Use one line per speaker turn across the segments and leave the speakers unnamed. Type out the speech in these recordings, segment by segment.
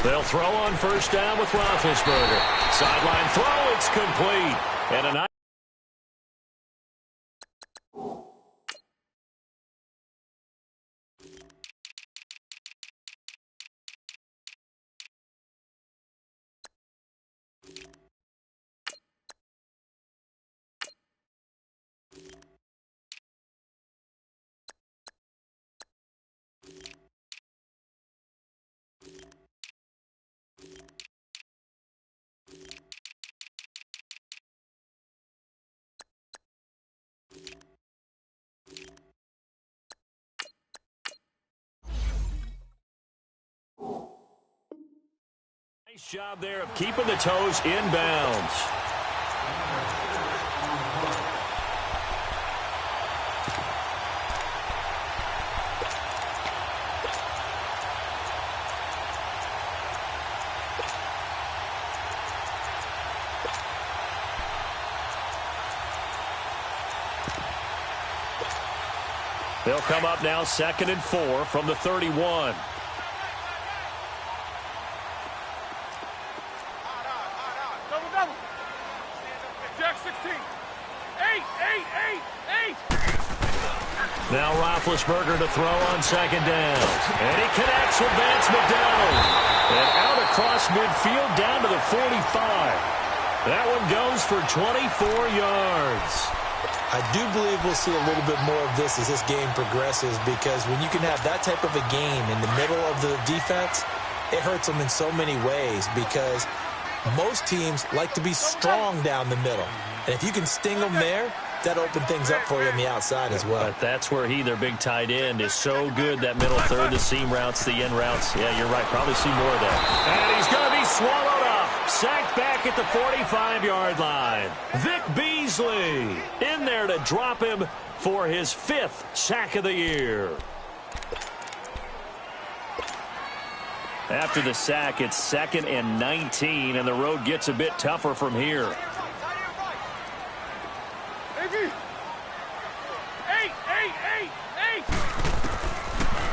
They'll throw on first down with Roethlisberger. Sideline throw, it's complete. And a nice job there of keeping the toes inbounds. They'll come up now 2nd and 4 from the 31. Now Roethlisberger to throw on 2nd down. And he connects with Vance McDonald. And out across midfield down to the 45. That one goes for 24 yards.
I do believe we'll see a little bit more of this as this game progresses, because when you can have that type of a game in the middle of the defense, it hurts them in so many ways, because most teams like to be strong down the middle. And if you can sting them there, that opened things up for you on the outside as well.
But that's where their big tight end, is so good, that middle third, the seam routes, the in routes. Yeah, you're right. Probably see more of that. And he's going to be swallowed up. Sacked back at the 45-yard line. Vic Beasley in there to drop him for his 5th sack of the year. After the sack, it's 2nd and 19, and the road gets a bit tougher from here.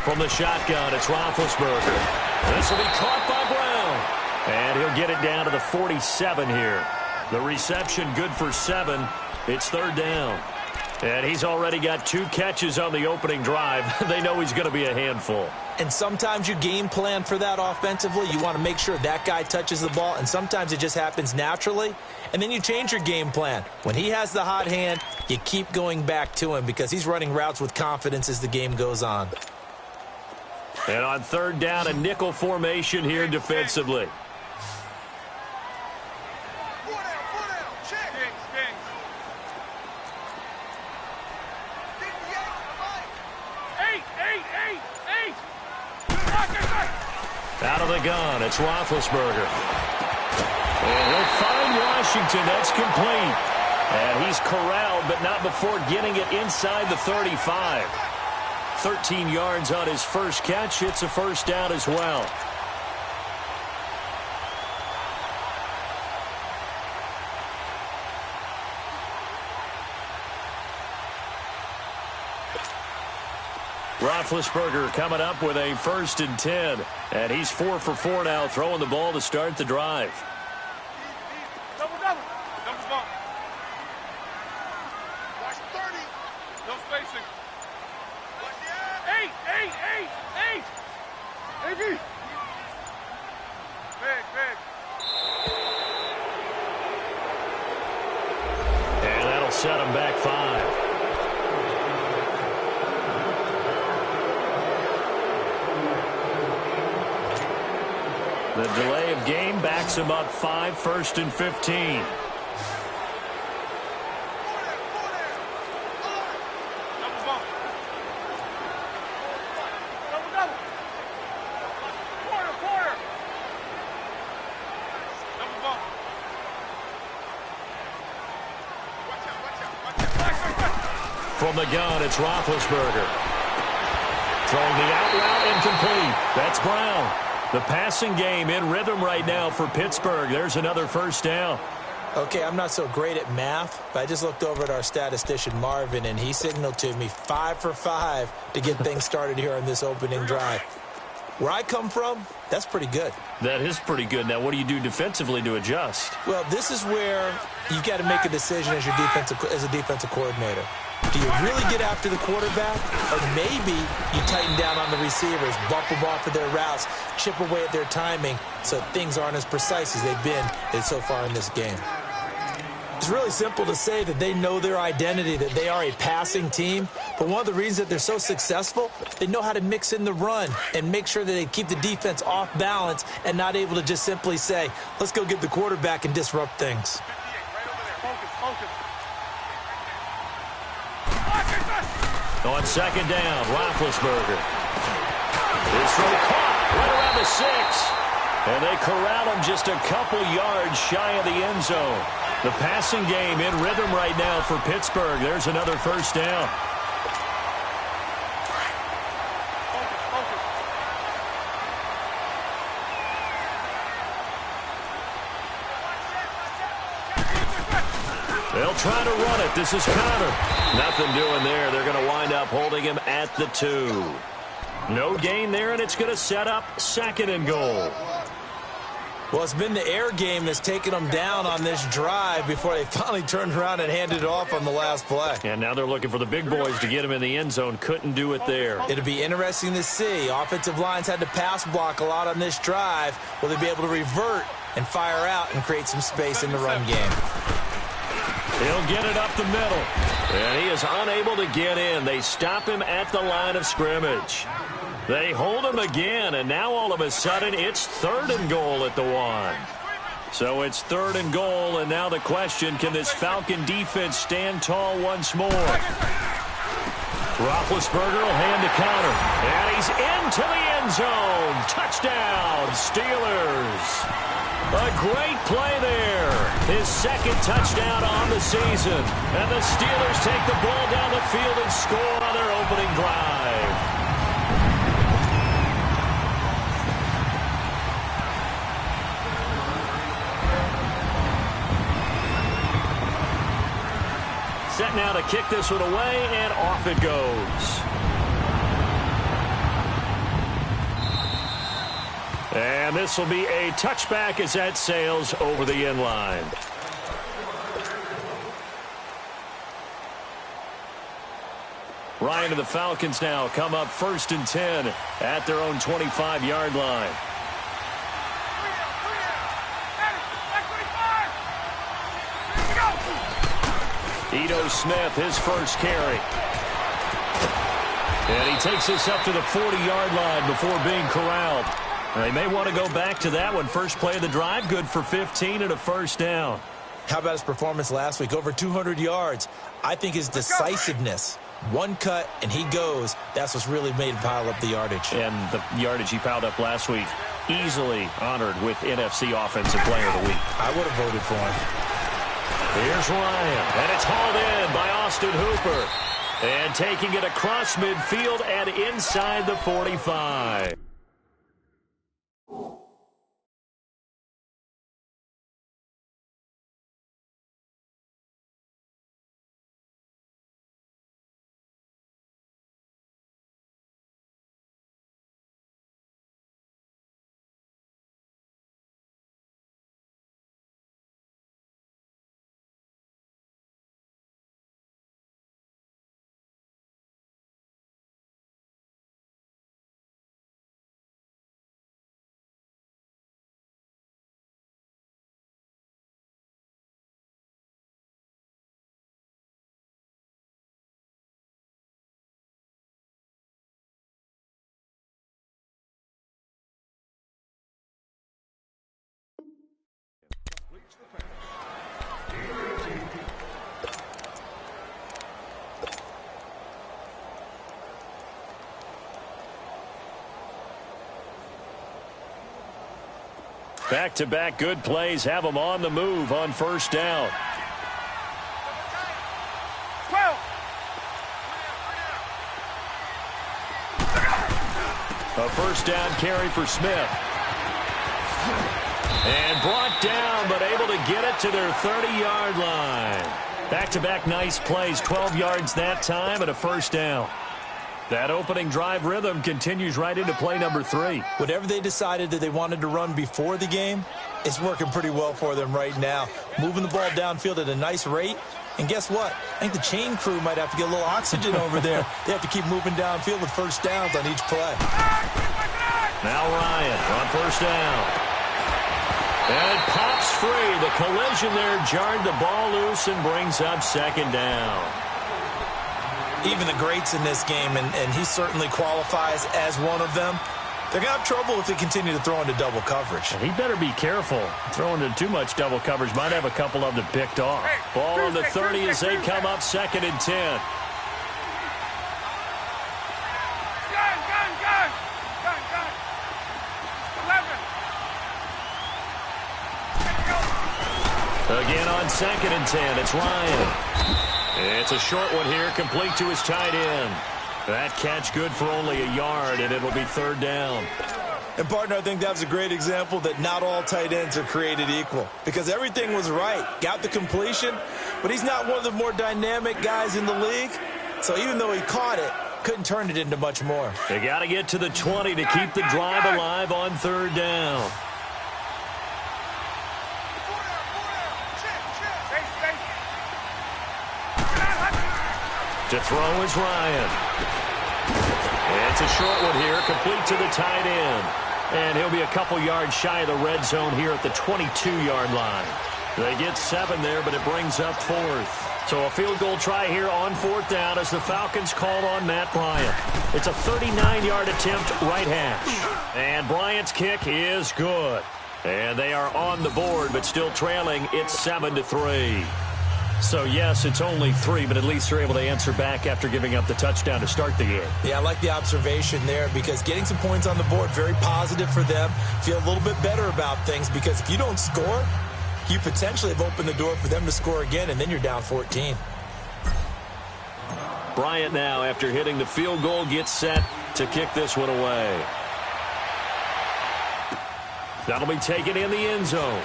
From the shotgun, it's Roethlisberger. This will be caught by Brown. And he'll get it down to the 47 here. The reception good for 7. It's 3rd down. And he's already got 2 catches on the opening drive. They know he's going to be a handful.
And sometimes you game plan for that offensively. You want to make sure that guy touches the ball, and sometimes it just happens naturally. And then you change your game plan. When he has the hot hand, you keep going back to him, because he's running routes with confidence as the game goes on.
And on 3rd down, a nickel formation here defensively. Out of the gun, it's Roethlisberger. And he'll find Washington. That's complete. And he's corralled, but not before getting it inside the 35. 13 yards on his first catch. It's a 1st down as well. Roethlisberger coming up with a 1st and 10. And he's 4 for 4 now, throwing the ball to start the drive.
Double. Double bump. Watch 30. No spacing. 8. AB. Big.
And that'll set him back 5. The delay of game backs him up 5, 1st and 15. From the gun, it's Roethlisberger. Throwing the out route incomplete. That's Brown. The passing game in rhythm right now for Pittsburgh. There's another first down.
Okay, I'm not so great at math, but I just looked over at our statistician, Marvin, and he signaled to me 5 for 5 to get things started here on this opening drive. Where I come from, that's pretty good.
That is pretty good. Now, what do you do defensively to adjust?
Well, this is where you got to make a decision as a defensive coordinator. Do you really get after the quarterback, or maybe you tighten down on the receivers, bump them off of their routes, chip away at their timing so things aren't as precise as they've been so far in this game? It's really simple to say that they know their identity, that they are a passing team. But one of the reasons that they're so successful, they know how to mix in the run and make sure that they keep the defense off balance and not able to just simply say, let's go get the quarterback and disrupt things.
On second down, Roethlisberger. His throw caught right around the 6. And they corral him just a couple yards shy of the end zone. The passing game in rhythm right now for Pittsburgh. There's another first down. They'll try to run it. This is Connor. Nothing doing there. They're going to wind up holding him at the 2. No gain there, and it's going to set up 2nd and goal.
Well, it's been the air game that's taken them down on this drive before they finally turned around and handed it off on the last play.
And now they're looking for the big boys to get him in the end zone. Couldn't do it there.
It'll be interesting to see. Offensive lines had to pass block a lot on this drive. Will they be able to revert and fire out and create some space in the run game?
He'll get it up the middle. And he is unable to get in. They stop him at the line of scrimmage. They hold him again, and now all of a sudden it's 3rd and goal at the 1. So it's 3rd and goal, and now the question, can this Falcon defense stand tall once more? Roethlisberger will hand to Connor, and he's into the end zone. Touchdown, Steelers. A great play there. His 2nd touchdown on the season. And the Steelers take the ball down the field and score on their opening drive. Set now to kick this one away, and off it goes. And this will be a touchback as that sails over the end line. Ryan and the Falcons now come up 1st and 10 at their own 25-yard line. Ito Smith, his first carry. And he takes this up to the 40-yard line before being corralled. They may want to go back to that one. First play of the drive, good for 15 and a first down.
How about his performance last week? Over 200 yards. I think his decisiveness, one cut and he goes, that's what's really made him pile up the yardage.
And the yardage he piled up last week, easily honored with NFC Offensive Player of the Week.
I would have voted for him.
Here's Ryan, and it's hauled in by Austin Hooper. And taking it across midfield and inside the 45. Back-to-back good plays have them on the move on first down.
12.
first down carry for Smith. And brought down, but able to get it to their 30-yard line. Back-to-back nice plays, 12 yards that time and a first down. That opening drive rhythm continues right into play number 3.
Whatever they decided that they wanted to run before the game, it's working pretty well for them right now. Moving the ball downfield at a nice rate. And guess what? I think the chain crew might have to get a little oxygen over there. They have to keep moving downfield with first downs on each play.
Now Ryan on first down. And it pops free. The collision there jarred the ball loose and brings up second down.
Even the greats in this game, and he certainly qualifies as one of them, they're going to have trouble if they continue to throw into double coverage.
He better be careful. Throwing into too much double coverage might have a couple of them picked off. Ball on the 30 as they come up second and 10. Again on second and 10, it's Ryan. It's a short one here, complete to his tight end. That catch good for only a yard, and it'll be third down.
And, partner, I think that was a great example that not all tight ends are created equal, because everything was right. Got the completion, but he's not one of the more dynamic guys in the league. So even though he caught it, couldn't turn it into much more.
They got to get to the 20 to keep the drive alive on third down. To throw is Ryan. It's a short one here, complete to the tight end. And he'll be a couple yards shy of the red zone here at the 22-yard line. They get 7 there, but it brings up fourth. So a field goal try here on fourth down as the Falcons called on Matt Bryant. It's a 39-yard attempt, right hash. And Bryant's kick is good. And they are on the board, but still trailing. It's 7-3. So, yes, it's only 3, but at least they're able to answer back after giving up the touchdown to start the game.
Yeah, I like the observation there because getting some points on the board, very positive for them. Feel a little bit better about things because if you don't score, you potentially have opened the door for them to score again, and then you're down 14.
Bryant now, after hitting the field goal, gets set to kick this one away. That'll be taken in the end zone.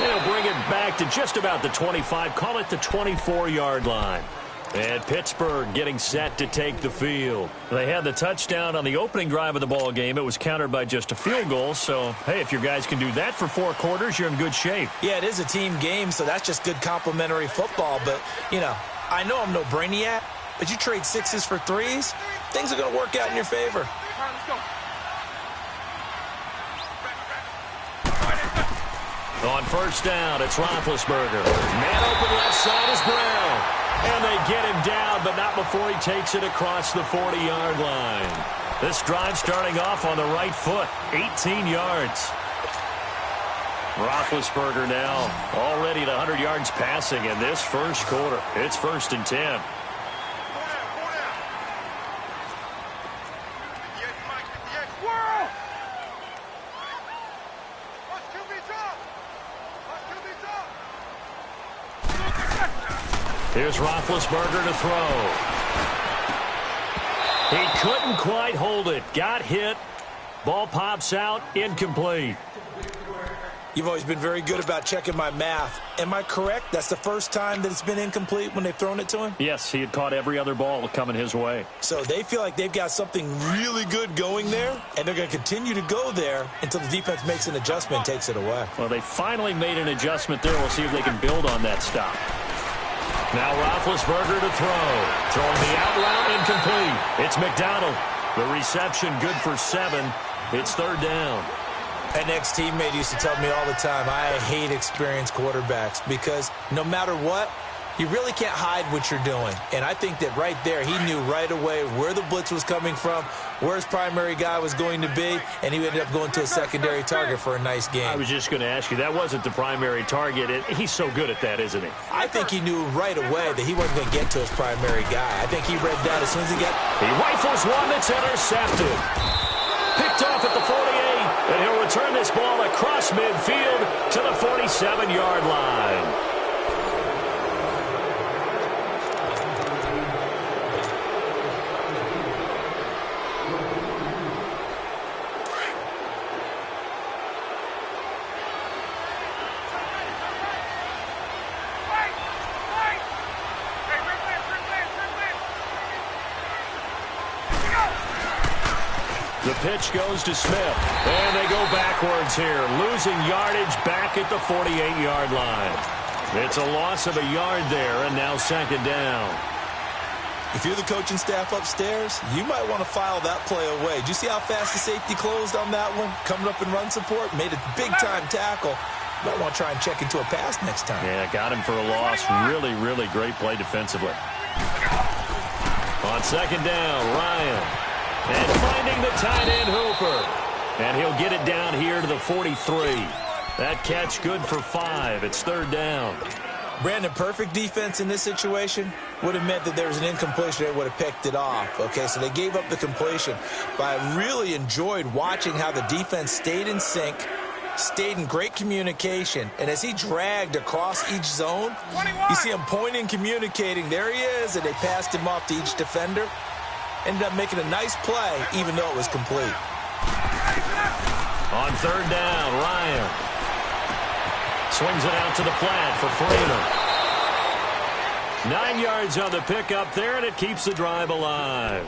They'll bring it back to just about the 25, call it the 24-yard line. And Pittsburgh getting set to take the field. They had the touchdown on the opening drive of the ball game. It was countered by just a field goal. So, hey, if your guys can do that for 4 quarters, you're in good shape.
Yeah, it is a team game, so that's just good complimentary football. But, you know, I know I'm no brainiac, but you trade 6s for 3s, things are going to work out in your favor.
On first down, it's Roethlisberger. Man open left side is Brown. And they get him down, but not before he takes it across the 40-yard line. This drive starting off on the right foot, 18 yards. Roethlisberger now already at 100 yards passing in this first quarter. It's 1st and 10. Here's Roethlisberger to throw. He couldn't quite hold it. Got hit. Ball pops out. Incomplete.
You've always been very good about checking my math. Am I correct? That's the first time that it's been incomplete when they've thrown it to him?
Yes, he had caught every other ball coming his way.
So they feel like they've got something really good going there, and they're going to continue to go there until the defense makes an adjustment and takes it away.
Well, they finally made an adjustment there. We'll see if they can build on that stop. Now Roethlisberger to throw. Throwing the out route, incomplete. It's McDonald. The reception good for 7. It's third down.
An ex-teammate used to tell me all the time, I hate experienced quarterbacks because no matter what, you really can't hide what you're doing. And I think that right there, he knew right away where the blitz was coming from, where his primary guy was going to be, and he ended up going to a secondary target for a nice game.
I was just going to ask you, that wasn't the primary target. He's so good at that, isn't he?
I think he knew right away that he wasn't going to get to his primary guy. I think he read that as soon as he got...
He rifles one that's intercepted. Picked off at the 48, and he'll return this ball across midfield to the 47-yard line. The pitch goes to Smith, and they go backwards here, losing yardage back at the 48-yard line. It's a loss of a yard there, and now second down.
If you're the coaching staff upstairs, you might want to file that play away. Did you see how fast the safety closed on that one? Coming up in run support, made a big-time tackle. Might want to try and check into a pass next time.
Yeah, got him for a loss. Really, really great play defensively. On second down, Ryan. And finding the tight end, Hooper. And he'll get it down here to the 43. That catch good for 5. It's third down.
Brandon, perfect defense in this situation would have meant that there was an incompletion. They would have picked it off. Okay, so they gave up the completion. But I really enjoyed watching how the defense stayed in sync, stayed in great communication, and as he dragged across each zone, you see him pointing, communicating. There he is, and they passed him off to each defender. Ended up making a nice play, even though it was complete.
On third down, Ryan swings it out to the flat for Freeman. 9 yards on the pickup there, and it keeps the drive alive.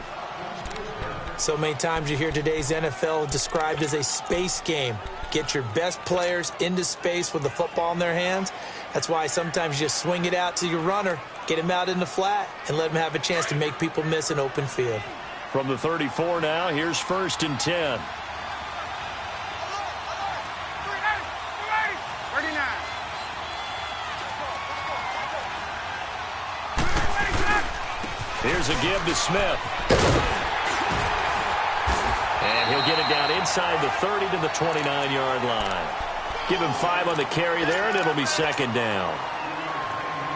So many times you hear today's NFL described as a space game. Get your best players into space with the football in their hands. That's why sometimes you just swing it out to your runner, get him out in the flat, and let him have a chance to make people miss an open field.
From the 34 now, here's first and 10. Here's a give to Smith. And he'll get it down inside the 30 to the 29-yard line. Give him 5 on the carry there, and it'll be second down.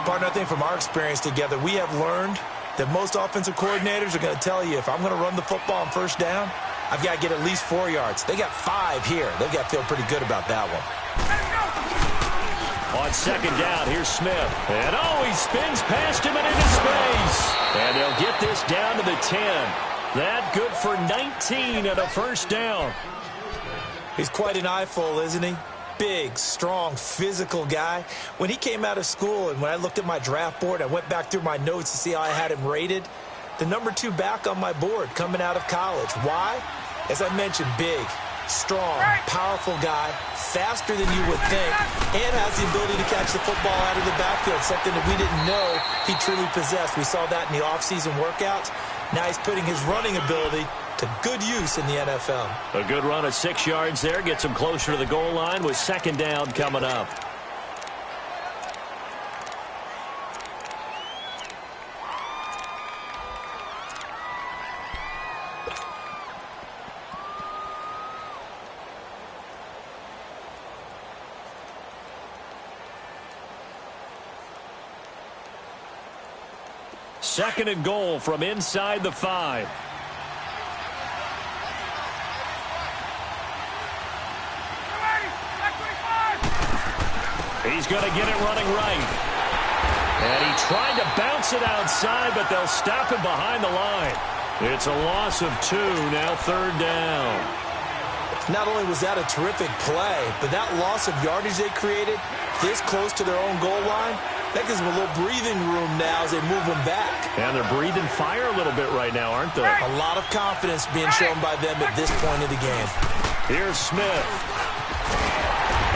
Partner, I think from our experience together, we have learned that most offensive coordinators are going to tell you, if I'm going to run the football on first down, I've got to get at least 4 yards. They got 5 here. They've got to feel pretty good about that one.
On second down, here's Smith. And he spins past him and into space. And they'll get this down to the 10. That good for 19 and a first down.
He's quite an eyeful, isn't he? Big, strong, physical guy. When he came out of school and when I looked at my draft board, I went back through my notes to see how I had him rated. The number 2 back on my board coming out of college. Why? As I mentioned, big, strong, powerful guy, faster than you would think, and has the ability to catch the football out of the backfield, something that we didn't know he truly possessed. We saw that in the offseason workouts. Now he's putting his running ability to good use in the NFL.
A good run of 6 yards there gets him closer to the goal line with second down coming up. Second and goal from inside the 5. He's going to get it running right. And he tried to bounce it outside, but they'll stop him behind the line. It's a loss of 2, now third down.
Not only was that a terrific play, but that loss of yardage they created this close to their own goal line, that gives them a little breathing room now as they move them back.
And they're breathing fire a little bit right now, aren't they?
A lot of confidence being shown by them at this point of the game.
Here's Smith.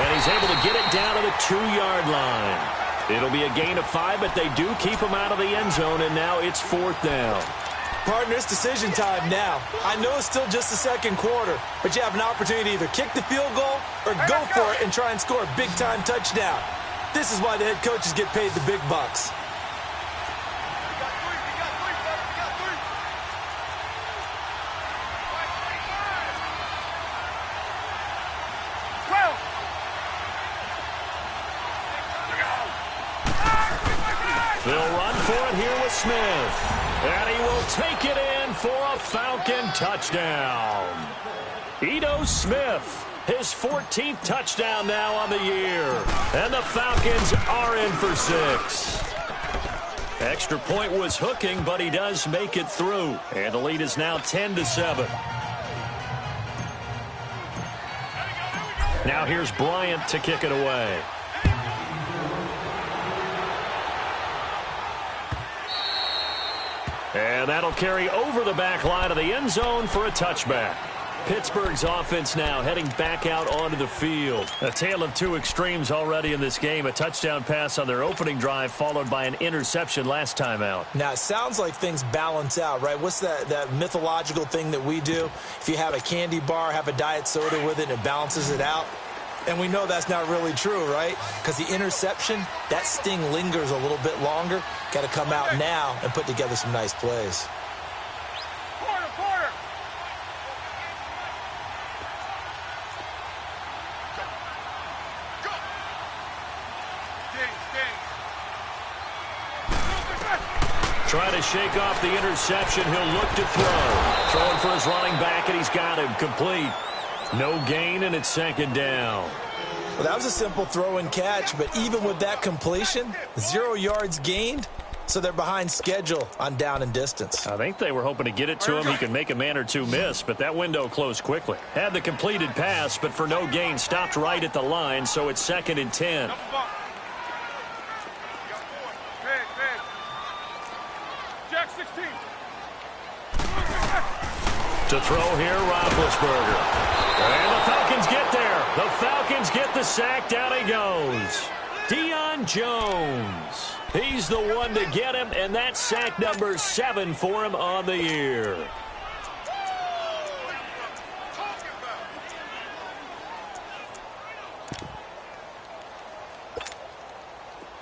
And he's able to get it down to the 2-yard line. It'll be a gain of 5, but they do keep him out of the end zone, and now it's fourth down.
Partner, it's decision time now. I know it's still just the second quarter, but you have an opportunity to either kick the field goal or go for it and try and score a big-time touchdown. This is why the head coaches get paid the big bucks.
They'll run for it here with Smith. And he will take it in for a Falcon touchdown. Ito Smith, his 14th touchdown now on the year. And the Falcons are in for 6. Extra point was hooking, but he does make it through. And the lead is now 10-7. Now here's Bryant to kick it away. And that'll carry over the back line of the end zone for a touchback. Pittsburgh's offense now heading back out onto the field. A tale of two extremes already in this game. A touchdown pass on their opening drive followed by an interception last time out.
Now, it sounds like things balance out, right? What's that mythological thing that we do? If you have a candy bar, have a diet soda with it, and it balances it out. And we know that's not really true, right? Because the interception, that sting lingers a little bit longer. Got to come out now and put together some nice plays.
Trying to shake off the interception. He'll look to throw. Throwing for his running back, and he's got him complete. No gain, and it's second down.
Well, that was a simple throw and catch, but even with that completion, 0 yards gained, so they're behind schedule on down and distance.
I think they were hoping to get it to him. He could make a man or two miss, but that window closed quickly. Had the completed pass, but for no gain, stopped right at the line, so it's 2nd and 10. To throw here, Roethlisberger. And the Falcons get there. The Falcons get the sack. Down he goes. Deion Jones. He's the one to get him, and that's sack number 7 for him on the year.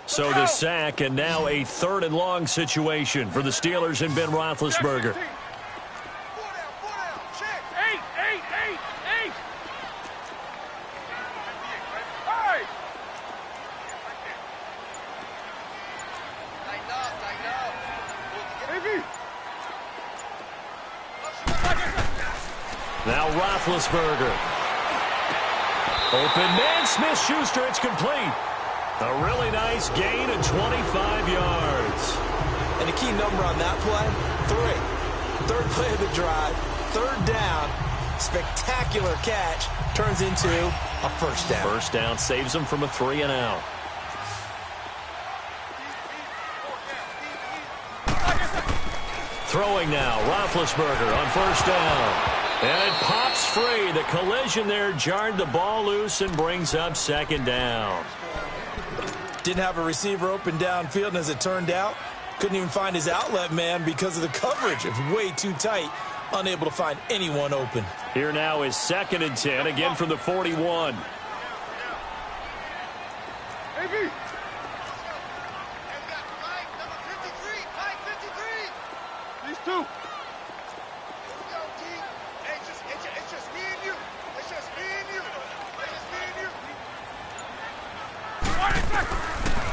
So the sack, and now a 3rd and long situation for the Steelers and Ben Roethlisberger. Now Roethlisberger. Open man, Smith-Schuster, it's complete. A really nice gain of 25 yards.
And a key number on that play, 3. 3rd play of the drive, 3rd down, spectacular catch, turns into a 1st down.
1st down saves them from a 3 and out. Throwing now, Roethlisberger on 1st down. And it pops free. The collision there jarred the ball loose and brings up 2nd down.
Didn't have a receiver open downfield, and as it turned out, couldn't even find his outlet man because of the coverage. It was way too tight, unable to find anyone open.
Here now is 2nd and 10, again from the 41.
These two.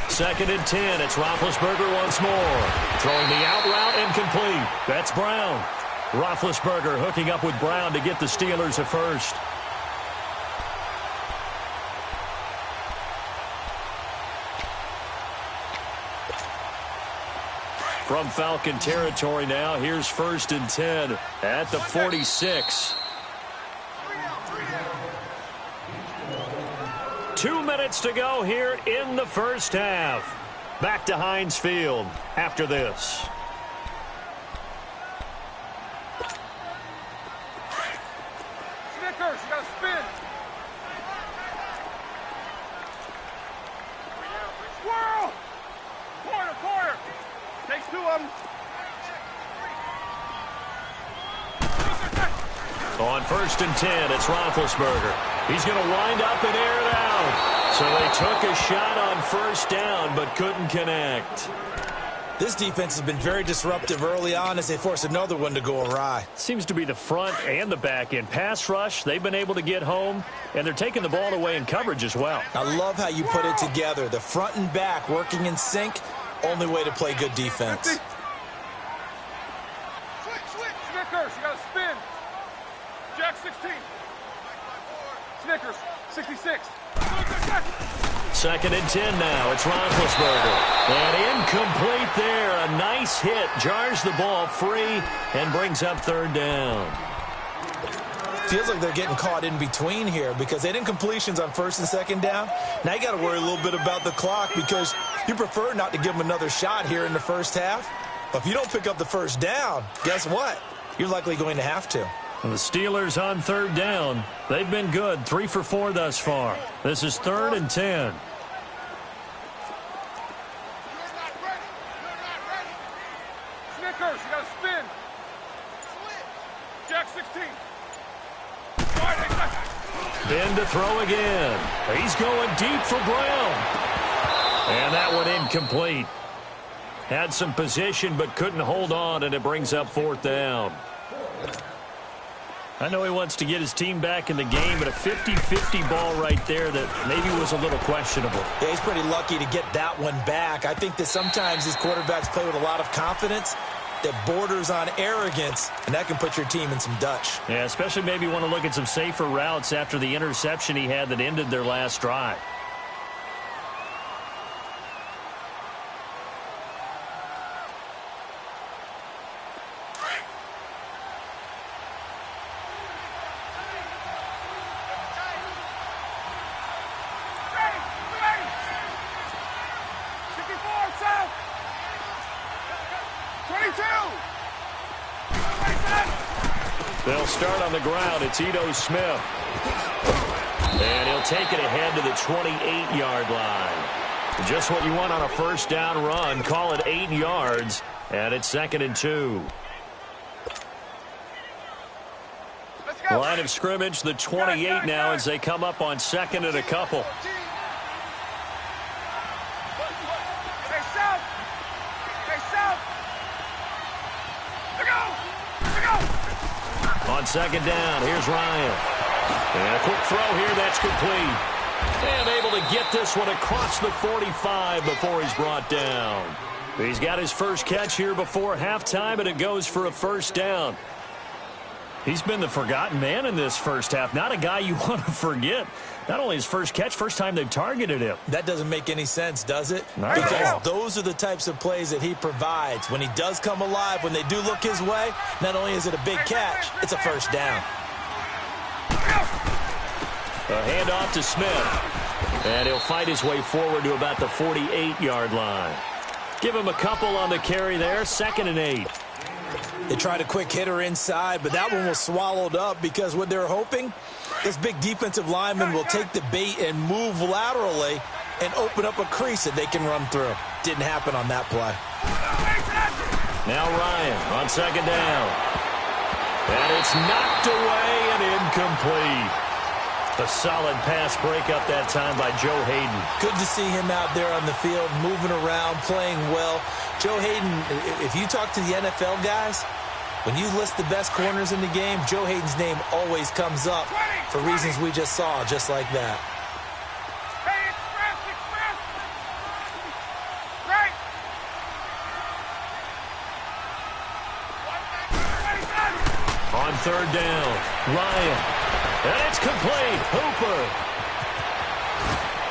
Second and 10. It's Roethlisberger once more. Throwing the out route incomplete. That's Brown. Roethlisberger hooking up with Brown to get the Steelers a 1st. From Falcon territory now, here's 1st and 10 at the 46. 2 minutes to go here in the 1st half. Back to Heinz Field after this.
Snickers, you got to spin. Swirl. Corner. Takes 2 of them.
On 1st and 10, it's Roethlisberger. He's going to wind up and air it out. So they took a shot on 1st down, but couldn't connect.
This defense has been very disruptive early on as they force another one to go awry.
Seems to be the front and the back end. Pass rush, they've been able to get home, and they're taking the ball away in coverage as well.
I love how you put it together. The front and back working in sync, only way to play good defense.
Switch. Snickers, you got to spin. Jack 16. Snickers, 66.
2nd and 10 now. It's Roethlisberger. And incomplete there. A nice hit. Jars the ball free and brings up 3rd down.
Feels like they're getting caught in between here because they didn't completions on 1st and 2nd down. Now you got to worry a little bit about the clock because you prefer not to give them another shot here in the 1st half. But if you don't pick up the 1st down, guess what? You're likely going to have to.
The Steelers on third down. They've been good, 3 for 4 thus far. This is 3rd and 10.
Snickers, you got to spin. Jack 16.
In to throw again. He's going deep for Brown. And that one incomplete. Had some position but couldn't hold on, and it brings up 4th down. I know he wants to get his team back in the game, but a 50-50 ball right there that maybe was a little questionable.
Yeah, he's pretty lucky to get that one back. I think that sometimes these quarterbacks play with a lot of confidence that borders on arrogance, and that can put your team in some Dutch.
Yeah, especially maybe want to look at some safer routes after the interception he had that ended their last drive. They'll start on the ground. It's Ito Smith. And he'll take it ahead to the 28-yard line. Just what you want on a first down run. Call it 8 yards. And it's 2nd and 2. Line of scrimmage, the 28 now as they come up on 2nd and a couple. On 2nd down, here's Ryan. And a quick throw here, that's complete. And able to get this one across the 45 before he's brought down. He's got his first catch here before halftime, and it goes for a first down. He's been the forgotten man in this first half. Not a guy you want to forget. Not only his first catch, first time they've targeted him.
That doesn't make any sense, does it?
Not at all.
Because those are the types of plays that he provides. When he does come alive, when they do look his way, not only is it a big catch, it's a first down.
A handoff to Smith. And he'll fight his way forward to about the 48-yard line. Give him a couple on the carry there, 2nd and 8.
They tried a quick hitter inside, but that one was swallowed up because what they're hoping, this big defensive lineman will take the bait and move laterally and open up a crease that they can run through. Didn't happen on that play.
Now Ryan on 2nd down. And it's knocked away and incomplete. A solid pass breakup that time by Joe Hayden.
Good to see him out there on the field, moving around, playing well. Joe Hayden, if you talk to the NFL guys, when you list the best corners in the game, Joe Hayden's name always comes up for reasons we just saw, just like that.
On 3rd down, Ryan. And it's complete. Hooper.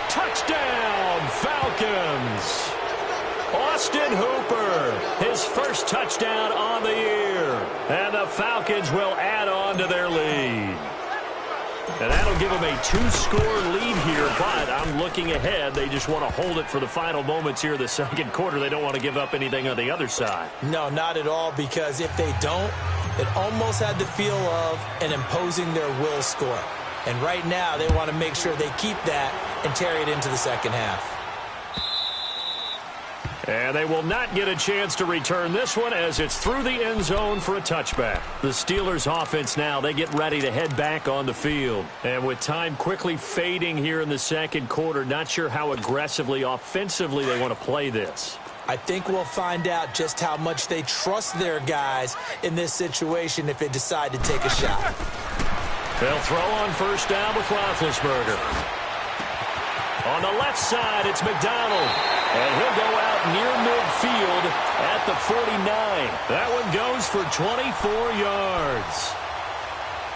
Touchdown, Falcons. Austin Hooper, his first touchdown on the year. And the Falcons will add on to their lead. And that'll give them a 2-score lead here, but I'm looking ahead. They just want to hold it for the final moments here of the 2nd quarter. They don't want to give up anything on the other side.
No, not at all, because if they don't, it almost had the feel of an imposing their will score. And right now, they want to make sure they keep that and carry it into the second half.
And they will not get a chance to return this one as it's through the end zone for a touchback. The Steelers offense now, they get ready to head back on the field. And with time quickly fading here in the 2nd quarter, not sure how aggressively, offensively they want to play this.
I think we'll find out just how much they trust their guys in this situation if they decide to take a shot.
They'll throw on first down with Roethlisberger. On the left side, it's McDonald. And he'll go out near midfield at the 49. That one goes for 24 yards.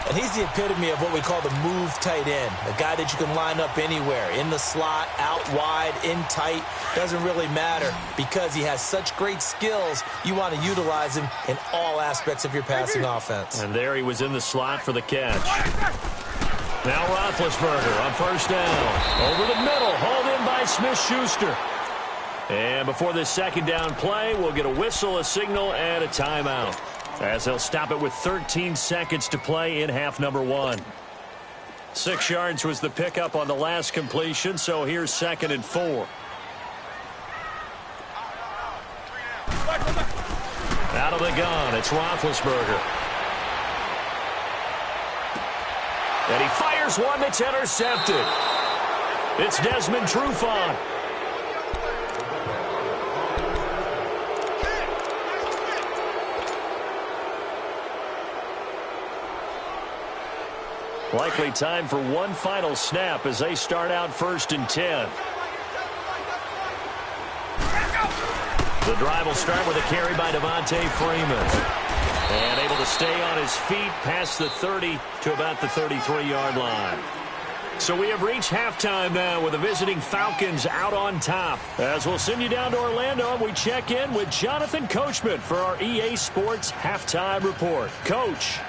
And he's the epitome of what we call the move tight end. A guy that you can line up anywhere. In the slot, out wide, in tight. Doesn't really matter because he has such great skills. You want to utilize him in all aspects of your passing offense.
And there he was in the slot for the catch. Now Roethlisberger on first down. Over the middle, hauled in by Smith-Schuster. And before this 2nd down play, we'll get a whistle, a signal, and a timeout. as they'll stop it with 13 seconds to play in half number one. 6 yards was the pickup on the last completion, so here's 2nd and 4. Out of the gun, it's Roethlisberger. And he fires one that's intercepted. It's Desmond Trufant. Likely time for one final snap as they start out 1st and 10. The drive will start with a carry by Devontae Freeman. And able to stay on his feet past the 30 to about the 33-yard line. So we have reached halftime now with the visiting Falcons out on top. As we'll send you down to Orlando, we check in with Jonathan Coachman for our EA Sports Halftime Report. Coach.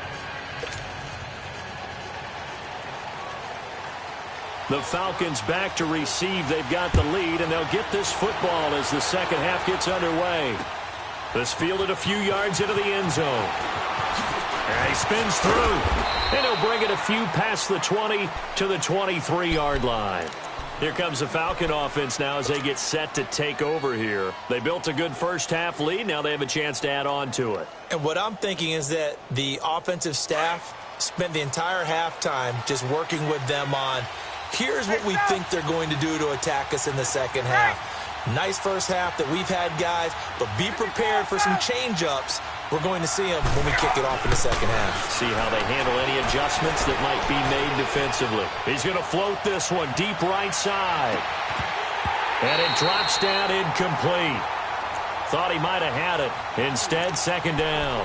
The Falcons back to receive. They've got the lead, and they'll get this football as the second half gets underway. This fielded a few yards into the end zone. And he spins through. And he'll bring it a few past the 20 to the 23-yard line. Here comes the Falcon offense now as they get set to take over here. They built a good first half lead. Now they have a chance to add on to it.
And what I'm thinking is that the offensive staff spent the entire halftime just working with them on, here's what we think they're going to do to attack us in the second half. Nice first half that we've had, guys, but be prepared for some change-ups. We're going to see them when we kick it off in the second half.
See how they handle any adjustments that might be made defensively. He's going to float this one deep right side. And it drops down incomplete. Thought he might have had it. Instead, 2nd down.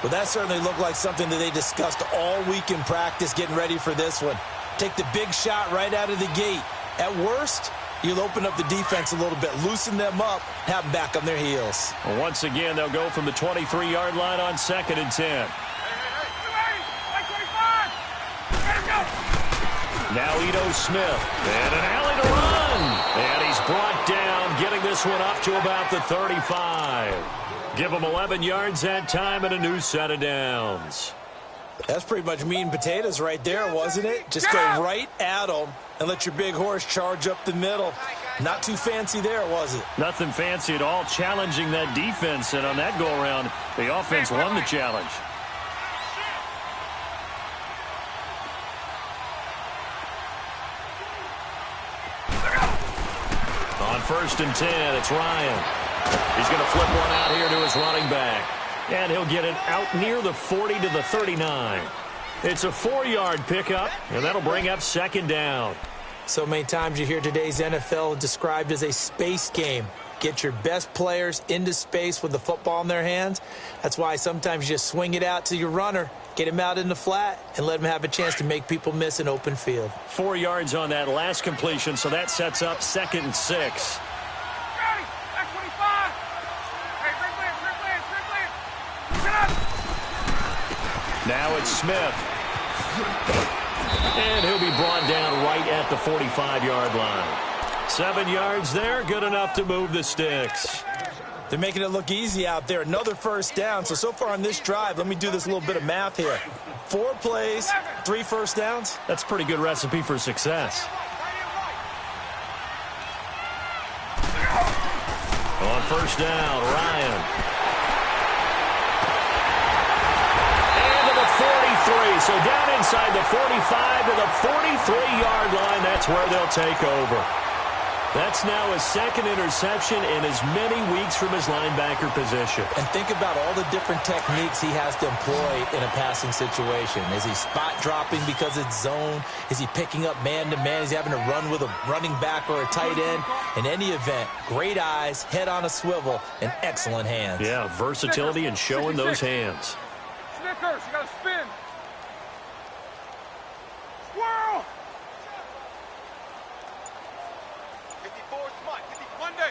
Well, that certainly looked like something that they discussed all week in practice getting ready for this one. Take the big shot right out of the gate. At worst, you'll open up the defense a little bit, loosen them up, have them back on their heels.
Well, once again, they'll go from the 23-yard line on 2nd and 10. Now Ito Smith, and an alley to run. And he's brought down, getting this one up to about the 35. Give him 11 yards that time and a new set of downs.
That's pretty much meat and potatoes right there, wasn't it? Just go right at them and let your big horse charge up the middle. Not too fancy there, was it?
Nothing fancy at all, challenging that defense. And on that go-around, the offense won the challenge. On 1st and 10, it's Ryan. He's going to flip one out here to his running back. And he'll get it out near the 40 to the 39. It's a 4-yard pickup, and that'll bring up 2nd down.
So many times you hear today's NFL described as a space game. Get your best players into space with the football in their hands. That's why sometimes you just swing it out to your runner, get him out in the flat, and let him have a chance to make people miss an open field.
4 yards on that last completion, so that sets up 2nd and 6. Now it's Smith. And he'll be brought down right at the 45-yard line. 7 yards there, good enough to move the sticks.
They're making it look easy out there. Another 1st down. So far on this drive, let me do this little bit of math here. 4 plays, 3 first downs.
That's a pretty good recipe for success. On 1st down, Ryan. 43, so down inside the 45 to the 43-yard line. That's where they'll take over. That's now his 2nd interception in as many weeks from his linebacker position.
And think about all the different techniques he has to employ in a passing situation. Is he spot dropping because it's zone? Is he picking up man-to-man? Is he having to run with a running back or a tight end? In any event, great eyes, head on a swivel, and excellent hands.
Yeah, versatility and showing those hands.
Snickers, you gotta spin. Squirrel! 54 smart. 51 day.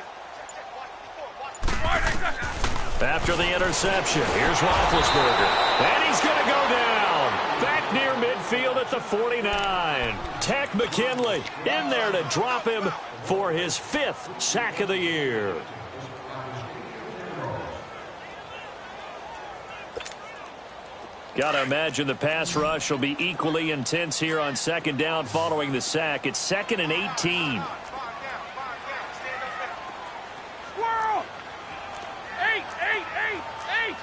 After the interception, here's Roethlisberger. And he's going to go down. Back near midfield at the 49. Tech McKinley in there to drop him for his 5th sack of the year. Got to imagine the pass rush will be equally intense here on second down following the sack. It's 2nd and 18.
Squirrel! 8, 8, 8, 8!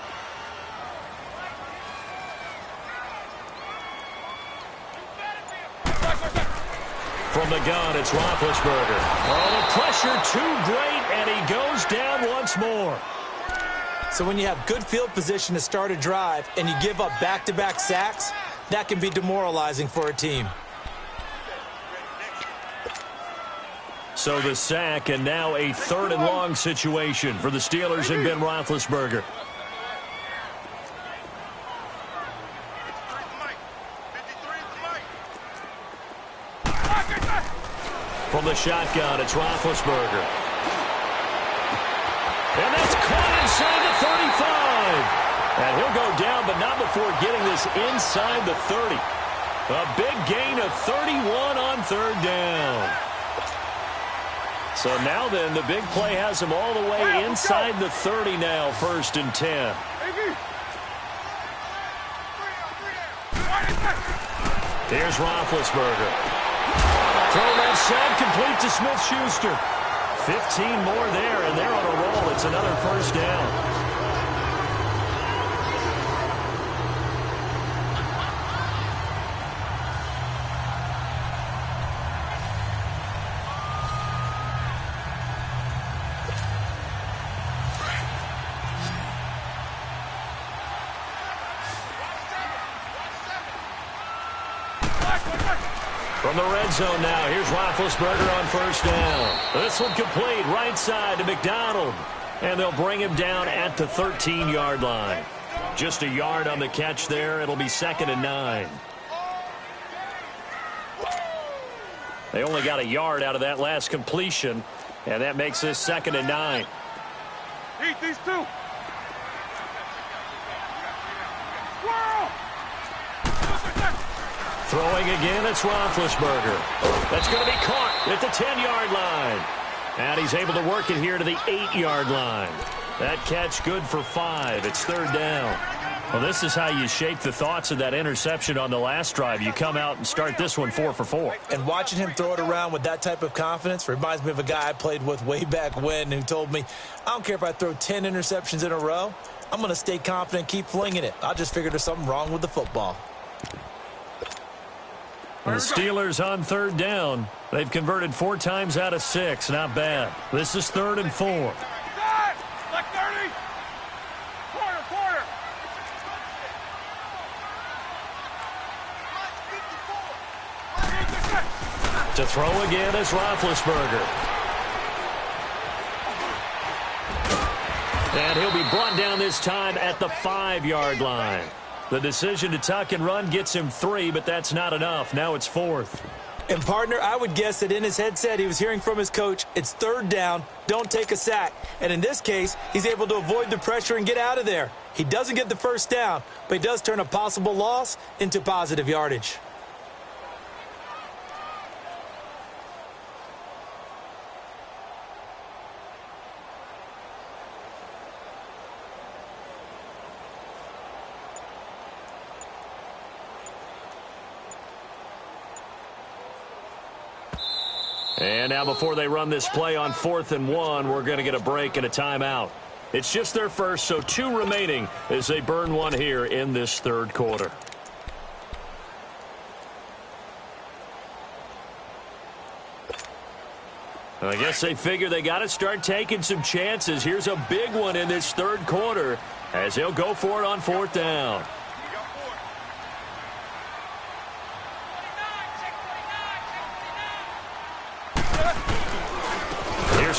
From the gun, it's Roethlisberger. Oh, the pressure too great, and he goes down once more.
So when you have good field position to start a drive and you give up back-to-back sacks, that can be demoralizing for a team.
So the sack, and now a 3rd and long situation for the Steelers and Ben Roethlisberger. From the shotgun, it's Roethlisberger. And that's caught inside the 35. And he'll go down, but not before getting this inside the 30. A big gain of 31 on 3rd down. So now then, the big play has him all the way inside the 30 now, 1st and 10. Here's Roethlisberger. Throw left side, complete to Smith-Schuster. 15 more there, and they're on a roll. It's another 1st down. From the red zone now, here's Roethlisberger on 1st down. This one complete, right side to McDonald. And they'll bring him down at the 13-yard line. Just a yard on the catch there. It'll be 2nd and 9. They only got a yard out of that last completion, and that makes this 2nd and 9.
Eat these two. Squirrel!
Throwing again, it's Roethlisberger. That's going to be caught at the 10-yard line. And he's able to work it here to the 8-yard line. That catch good for 5. It's 3rd down. Well, this is how you shape the thoughts of that interception on the last drive. You come out and start this one 4 for 4.
And watching him throw it around with that type of confidence reminds me of a guy I played with way back when who told me, I don't care if I throw 10 interceptions in a row. I'm going to stay confident and keep flinging it. I just figured there's something wrong with the football.
The Steelers on 3rd down. They've converted 4 times out of 6. Not bad. This is 3rd and 4.
Like 30. Quarter.
To throw again is Roethlisberger. And he'll be brought down this time at the 5-yard line. The decision to tuck and run gets him 3, but that's not enough. Now it's 4th.
And, partner, I would guess that in his headset he was hearing from his coach, it's 3rd down, don't take a sack. And in this case, he's able to avoid the pressure and get out of there. He doesn't get the 1st down, but he does turn a possible loss into positive yardage.
And now before they run this play on 4th and 1, we're going to get a break and a timeout. It's just their first, so 2 remaining as they burn one here in this 3rd quarter. I guess they figure they got to start taking some chances. Here's a big one in this 3rd quarter as they'll go for it on 4th down.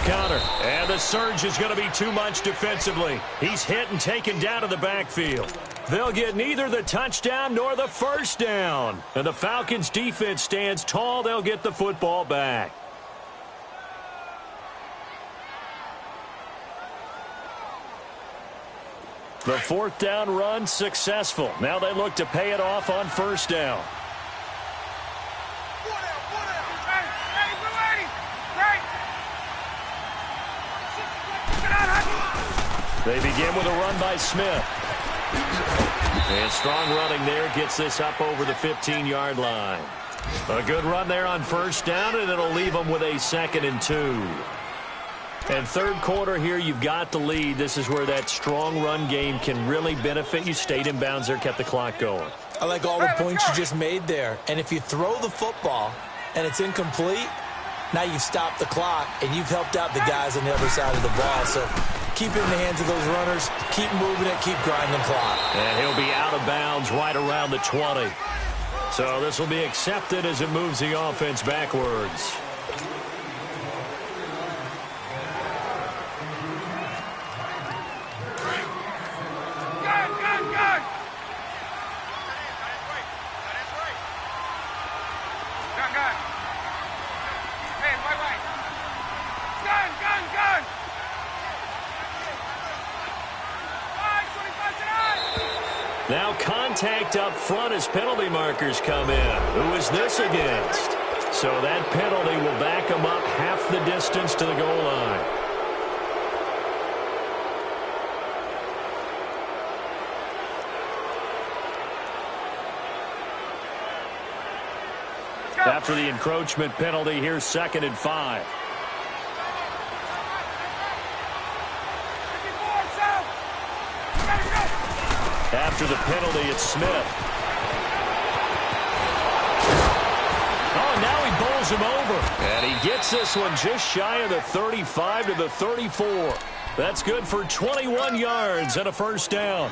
Counter, and the surge is going to be too much defensively. He's hit and taken down to the backfield. They'll get neither the touchdown nor the 1st down. And the Falcons' defense stands tall. They'll get the football back. The 4th down run successful. Now they look to pay it off on 1st down. They begin with a run by Smith. And strong running there gets this up over the 15-yard line. A good run there on first down, and it'll leave them with a 2nd and 2. And third quarter here, you've got the lead. This is where that strong run game can really benefit you. Stayed in bounds there, kept the clock going.
I like all the points you just made there. And if you throw the football and it's incomplete, now you've stopped the clock and you've helped out the guys on the other side of the ball. So keep it in the hands of those runners. Keep moving it. Keep grinding clock.
And he'll be out of bounds right around the 20. So this will be accepted as it moves the offense backwards. Now contact up front as penalty markers come in. Who is this against? So that penalty will back them up half the distance to the goal line. After the encroachment penalty, here's 2nd and 5. After the penalty, it's Smith. Oh, now he bowls him over. And he gets this one just shy of the 35 to the 34. That's good for 21 yards and a first down.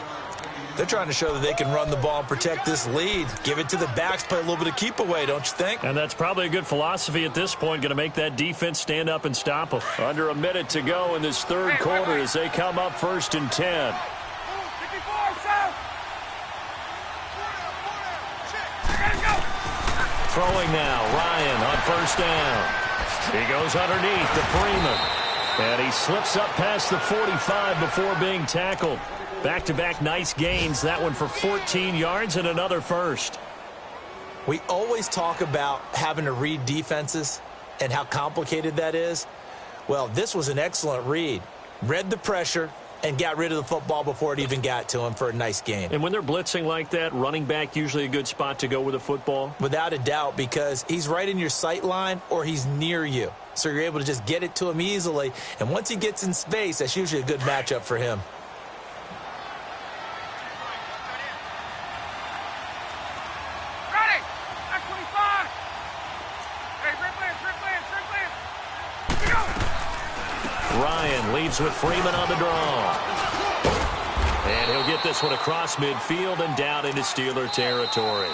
They're trying to show that they can run the ball and protect this lead. Give it to the backs, play a little bit of keep away, don't you think?
And that's probably a good philosophy at this point, going to make that defense stand up and stop them. Under a minute to go in this third quarter as they come up 1st and 10. Throwing now, Ryan on first down. He goes underneath to Freeman. And he slips up past the 45 before being tackled. Back-to-back nice gains. That one for 14 yards and another first.
We always talk about having to read defenses and how complicated that is. Well, this was an excellent read. Read the pressure and got rid of the football before it even got to him for a nice gain.
And when they're blitzing like that, running back usually a good spot to go with the football?
Without a doubt, because he's right in your sight line or he's near you. So you're able to just get it to him easily. And once he gets in space, that's usually a good matchup for him.
Ryan leads with Freeman on the draw. And he'll get this one across midfield and down into Steeler territory.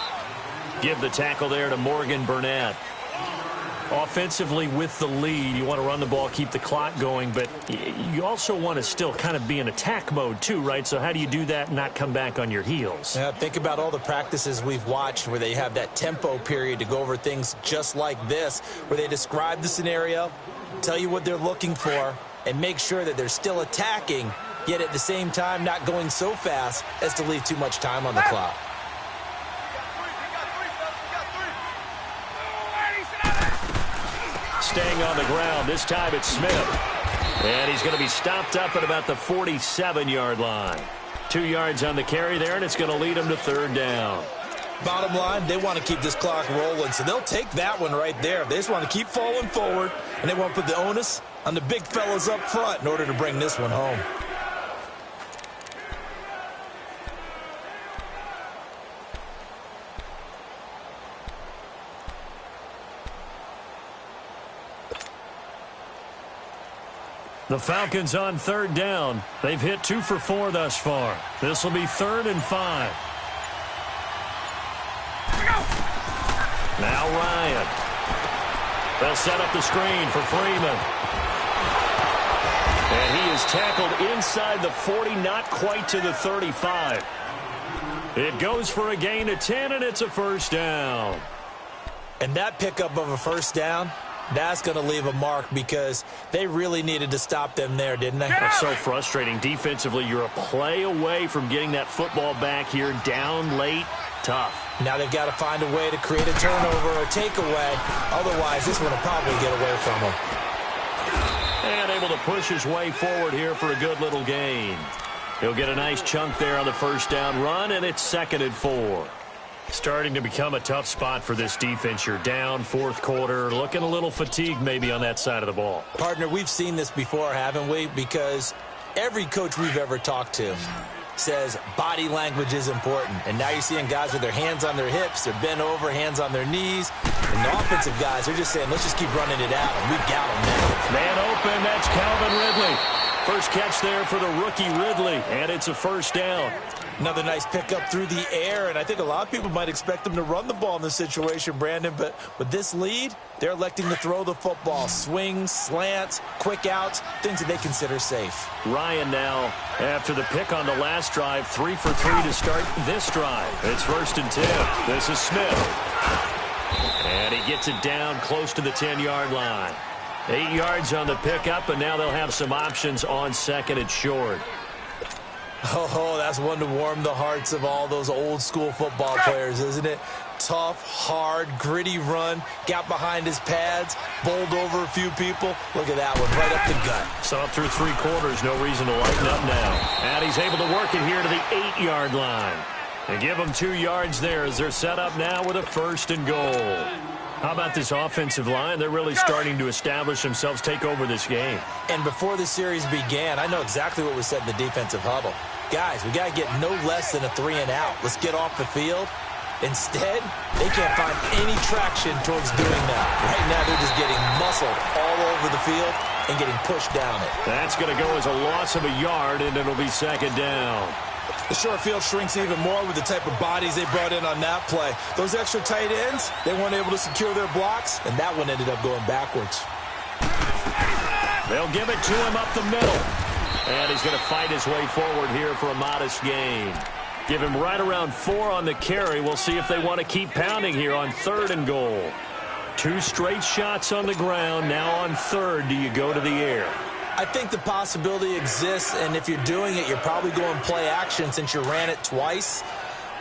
Give the tackle there to Morgan Burnett. Offensively with the lead, you want to run the ball, keep the clock going, but you also want to still kind of be in attack mode too, right? So how do you do that and not come back on your heels?
Yeah, think about all the practices we've watched where they have that tempo period to go over things just like this, where they describe the scenario, tell you what they're looking for, and make sure that they're still attacking, yet at the same time not going so fast as to leave too much time on the clock.
Staying on the ground, this time it's Smith. And he's going to be stopped up at about the 47-yard line. 2 yards on the carry there, and it's going to lead him to 3rd down.
Bottom line, they want to keep this clock rolling, so they'll take that one right there. They just want to keep falling forward, and they want to put the onus on the big fellas up front in order to bring this one home.
The Falcons on 3rd down. They've hit 2 for 4 thus far. This will be 3rd and 5. Now Ryan. They'll set up the screen for Freeman. And he is tackled inside the 40, not quite to the 35. It goes for a gain of 10, and it's a first down.
And that pickup of a first down, that's going to leave a mark because they really needed to stop them there, didn't they?
That's so frustrating. Defensively, you're a play away from getting that football back here. Down late, tough.
Now they've got to find a way to create a turnover or a takeaway. Otherwise, this one will probably get away from them.
And able to push his way forward here for a good little gain. He'll get a nice chunk there on the first down run, and it's 2nd and 4. Starting to become a tough spot for this defense. You're down, fourth quarter, looking a little fatigued maybe on that side of the ball.
Partner, we've seen this before, haven't we? Because every coach we've ever talked to says body language is important. And now you're seeing guys with their hands on their hips, they're bent over, hands on their knees. And the offensive guys, they're just saying, let's just keep running it out. And we've got them now.
Man open, that's Calvin Ridley. First catch there for the rookie Ridley, and it's a first down.
Another nice pickup through the air, and I think a lot of people might expect them to run the ball in this situation, Brandon, but with this lead, they're electing to throw the football. Swings, slants, quick outs, things that they consider safe.
Ryan now, after the pick on the last drive, 3 for 3 to start this drive. It's 1st and 10. This is Smith. And he gets it down close to the 10-yard line. 8 yards on the pickup, and now they'll have some options on 2nd and short.
Oh, that's one to warm the hearts of all those old-school football players, isn't it? Tough, hard, gritty run, got behind his pads, bowled over a few people. Look at that one, right up the gut.
So up through 3 quarters, no reason to lighten up now. And he's able to work it here to the 8-yard line. And give them 2 yards there as they're set up now with a 1st and goal. How about this offensive line? They're really starting to establish themselves, take over this game.
And before the series began, I know exactly what was said in the defensive huddle. Guys, we got to get no less than a 3-and-out. Let's get off the field. Instead, they can't find any traction towards doing that. Right now, they're just getting muscled all over the field and getting pushed down it.
That's going to go as a loss of a yard, and it'll be 2nd down.
The short field shrinks even more with the type of bodies they brought in on that play. Those extra tight ends, they weren't able to secure their blocks, and that one ended up going backwards.
They'll give it to him up the middle. And he's going to fight his way forward here for a modest gain. Give him right around 4 on the carry. We'll see if they want to keep pounding here on 3rd and goal. 2 straight shots on the ground. Now on 3rd, do you go to the air?
I think the possibility exists, and if you're doing it, you're probably going play action since you ran it twice.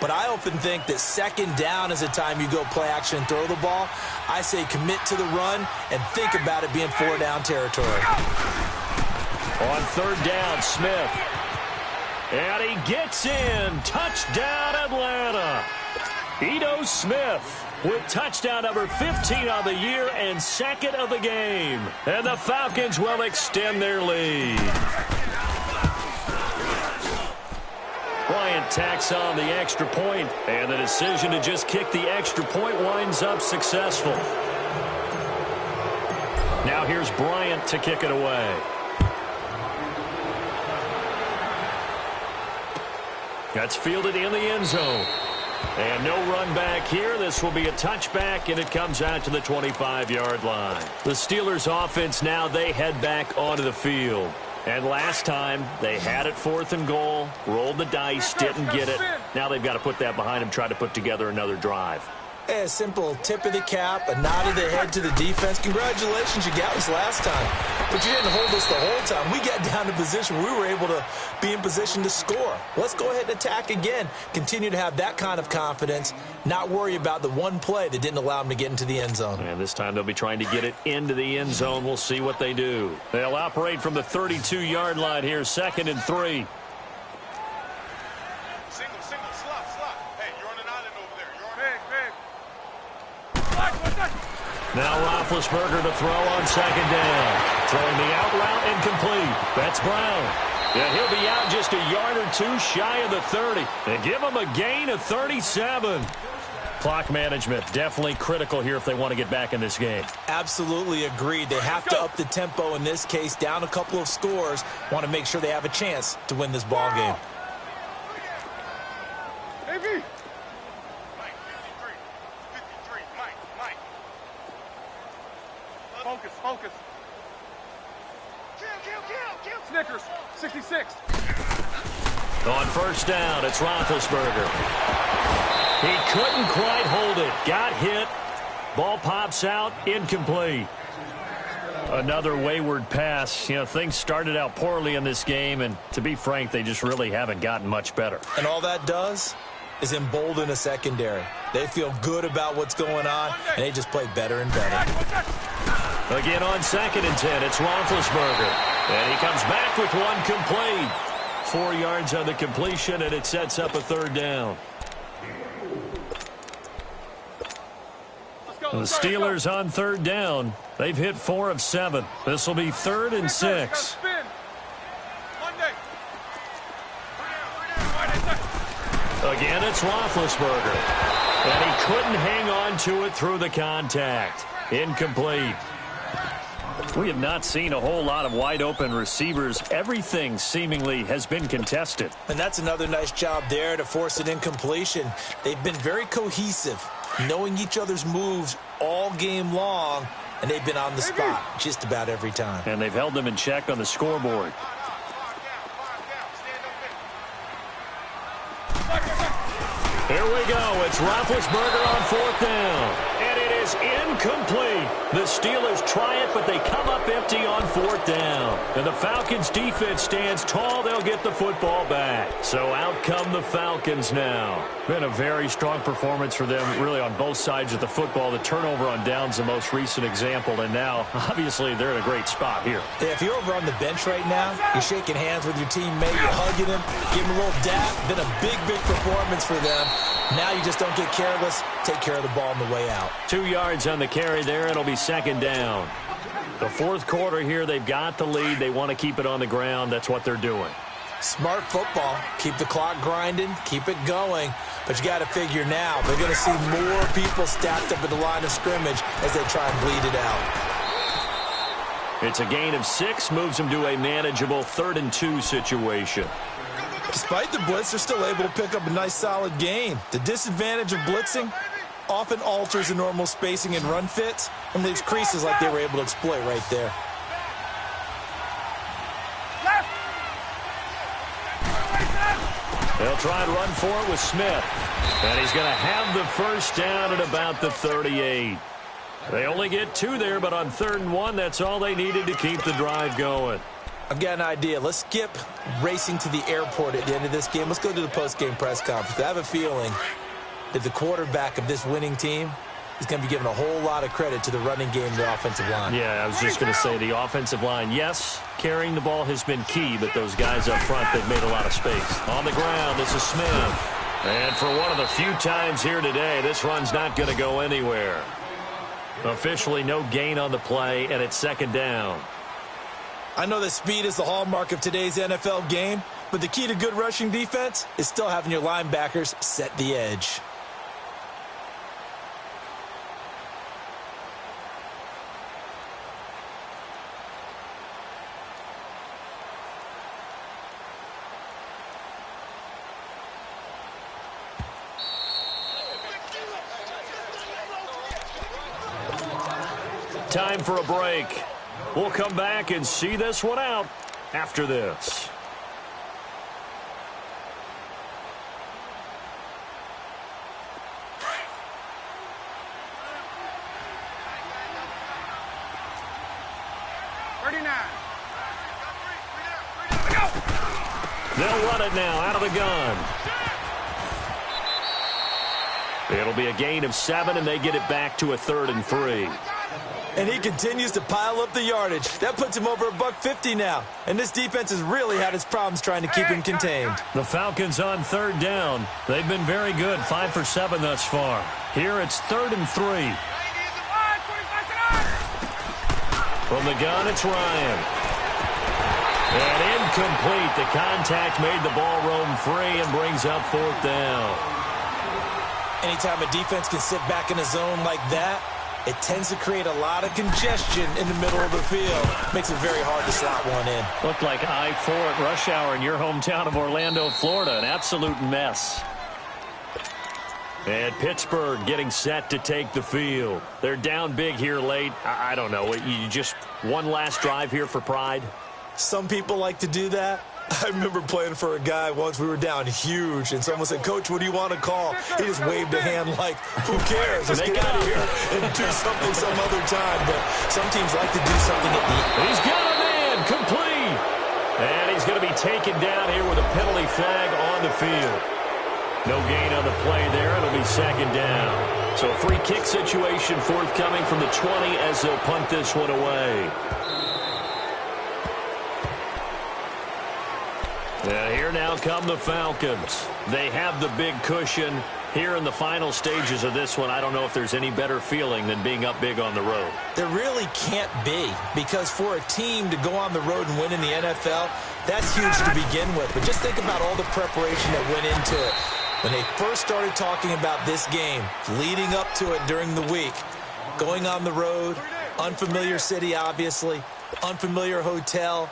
But I often think that 2nd down is the time you go play action and throw the ball. I say commit to the run and think about it being 4-down territory.
On 3rd down, Smith. And he gets in. Touchdown, Atlanta. Ito Smith with touchdown number 15 of the year and 2nd of the game. And the Falcons will extend their lead. Bryant tacks on the extra point, and the decision to just kick the extra point winds up successful. Now here's Bryant to kick it away. That's fielded in the end zone. And no run back here. This will be a touchback, and it comes out to the 25-yard line. The Steelers' offense now, they head back onto the field. And last time, they had it 4th and goal, rolled the dice, didn't get it. Now they've got to put that behind them, try to put together another drive.
A simple tip of the cap, a nod of the head to the defense. Congratulations, you got us last time. But you didn't hold us the whole time. We got down to position. We were able to be in position to score. Let's go ahead and attack again. Continue to have that kind of confidence. Not worry about the one play that didn't allow them to get into the end zone.
And this time they'll be trying to get it into the end zone. We'll see what they do. They'll operate from the 32-yard line here, 2nd and 3. Now Roethlisberger to throw on 2nd down. Throwing the out route incomplete. That's Brown. And he'll be out just a yard or 2 shy of the 30. And give him a gain of 37. Clock management definitely critical here if they want to get back in this game.
Absolutely agreed. They have to up the tempo in this case, down a couple of scores. Want to make sure they have a chance to win this ball game.
Focus. Kill. Snickers, 66.
On 1st down, it's Roethlisberger. He couldn't quite hold it. Got hit. Ball pops out. Incomplete. Another wayward pass. You know, things started out poorly in this game, and to be frank, they just really haven't gotten much better.
And all that does is embolden a secondary. They feel good about what's going on, and they just play better and better.
Again on 2nd and 10, it's Roethlisberger. And he comes back with one complete. 4 yards on the completion, and it sets up a third down. The Steelers on third down. They've hit 4 of 7. This will be 3rd and 6. Again, it's Roethlisberger. And he couldn't hang on to it through the contact. Incomplete. We have not seen a whole lot of wide-open receivers. Everything seemingly has been contested.
And that's another nice job there to force an incompletion. They've been very cohesive, knowing each other's moves all game long, and they've been on the spot just about every time.
And they've held them in check on the scoreboard. Here we go. It's Roethlisberger on 4th down. And it is incomplete. The Steelers try it, but they come up empty on 4th down. And the Falcons' defense stands tall. They'll get the football back. So out come the Falcons now. Been a very strong performance for them, really, on both sides of the football. The turnover on downs, the most recent example. And now, obviously, they're in a great spot here.
Yeah, if you're over on the bench right now, you're shaking hands with your teammate, you're hugging him, giving him a little dap. Been a big, big performance for them. Now you just don't get careless. Take care of the ball on the way out.
2 yards on the carry there. It'll be 2nd down. The 4th quarter here, they've got the lead. They want to keep it on the ground. That's what they're doing.
Smart football. Keep the clock grinding. Keep it going. But you got to figure now, they're going to see more people stacked up at the line of scrimmage as they try and bleed it out.
It's a gain of 6. Moves them to a manageable 3rd and 2 situation.
Despite the blitz, they're still able to pick up a nice, solid gain. The disadvantage of blitzing often alters the normal spacing and run fits and leaves creases like they were able to exploit right there.
They'll try and run for it with Smith. And he's going to have the first down at about the 38. They only get 2 there, but on 3rd and 1, that's all they needed to keep the drive going.
I've got an idea. Let's skip racing to the airport at the end of this game. Let's go to the post-game press conference. I have a feeling that the quarterback of this winning team is going to be giving a whole lot of credit to the running game and the offensive line.
Yeah, I was just going to say the offensive line, yes, carrying the ball has been key, but those guys up front, they've made a lot of space. On the ground, this is Smith. And for one of the few times here today, this run's not going to go anywhere. Officially no gain on the play, and it's 2nd down.
I know that speed is the hallmark of today's NFL game, but the key to good rushing defense is still having your linebackers set the edge.
Time for a break. We'll come back and see this one out after this. They'll run it now out of the gun. It'll be a gain of 7, and they get it back to a 3rd and 3.
And he continues to pile up the yardage. That puts him over $150 now. And this defense has really had its problems trying to keep him contained.
The Falcons on 3rd down. They've been very good, 5 for 7 thus far. Here it's 3rd and 3. From the gun, it's Ryan. And incomplete. The contact made the ball roam free and brings up 4th down.
Anytime a defense can sit back in a zone like that, it tends to create a lot of congestion in the middle of the field. Makes it very hard to slot one in.
Looked like I-4 at rush hour in your hometown of Orlando, Florida. An absolute mess. And Pittsburgh getting set to take the field. They're down big here late. I don't know. You just one last drive here for pride?
Some people like to do that. I remember playing for a guy once. We were down huge, and someone said, "Coach, what do you want to call?" He just waved a hand like, "Who cares? Let's get out of here and do something some other time." But some teams like to do something at the end.
He's got a man, complete. And he's going to be taken down here with a penalty flag on the field. No gain on the play there. It'll be 2nd down. So a free kick situation forthcoming from the 20 as they'll punt this one away. Here now come the Falcons. They have the big cushion. Here in the final stages of this one, I don't know if there's any better feeling than being up big on the road.
There really can't be, because for a team to go on the road and win in the NFL, that's huge to begin with. But just think about all the preparation that went into it. When they first started talking about this game, leading up to it during the week, going on the road, unfamiliar city, obviously, unfamiliar hotel.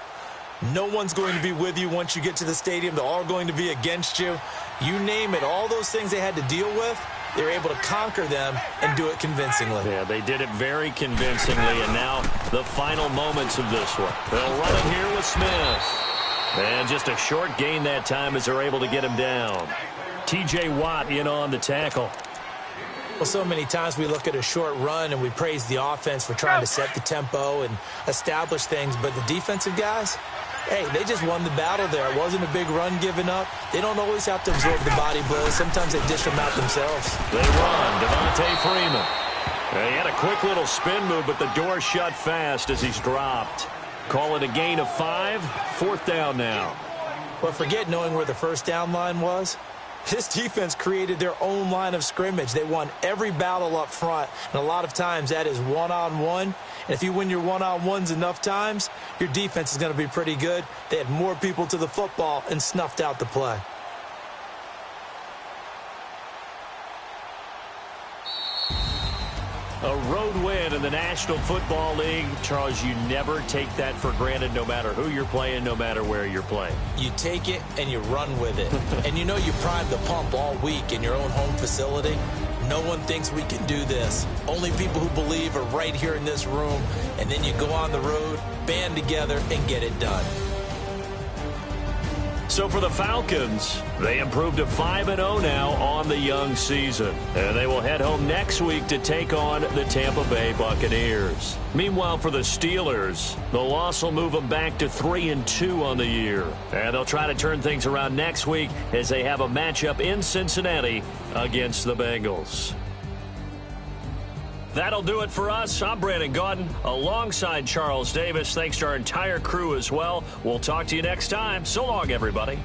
No one's going to be with you once you get to the stadium. They're all going to be against you. You name it, all those things they had to deal with, they were able to conquer them and do it convincingly.
Yeah, they did it very convincingly, and now the final moments of this one. They'll run it here with Smith. And just a short gain that time as they're able to get him down. T.J. Watt in on the tackle.
Well, so many times we look at a short run and we praise the offense for trying to set the tempo and establish things, but the defensive guys, hey, they just won the battle there. It wasn't a big run given up. They don't always have to absorb the body blows. Sometimes they dish them out themselves.
They run. Devontae Freeman. He had a quick little spin move, but the door shut fast as he's dropped. Call it a gain of 5. 4th down now.
Well, forget knowing where the first down line was. This defense created their own line of scrimmage. They won every battle up front, and a lot of times that is one-on-one. And if you win your one-on-ones enough times, your defense is going to be pretty good. They had more people to the football and snuffed out the play.
A road win in the National Football League. Charles, you never take that for granted no matter who you're playing, no matter where you're playing.
You take it and you run with it. And you know you primed the pump all week in your own home facility. No one thinks we can do this. Only people who believe are right here in this room. And then you go on the road, band together, and get it done.
So for the Falcons, they improved to 5-0 now on the young season. And they will head home next week to take on the Tampa Bay Buccaneers. Meanwhile, for the Steelers, the loss will move them back to 3-2 on the year. And they'll try to turn things around next week as they have a matchup in Cincinnati against the Bengals. That'll do it for us. I'm Brandon Gaudin alongside Charles Davis. Thanks to our entire crew as well. We'll talk to you next time. So long, everybody.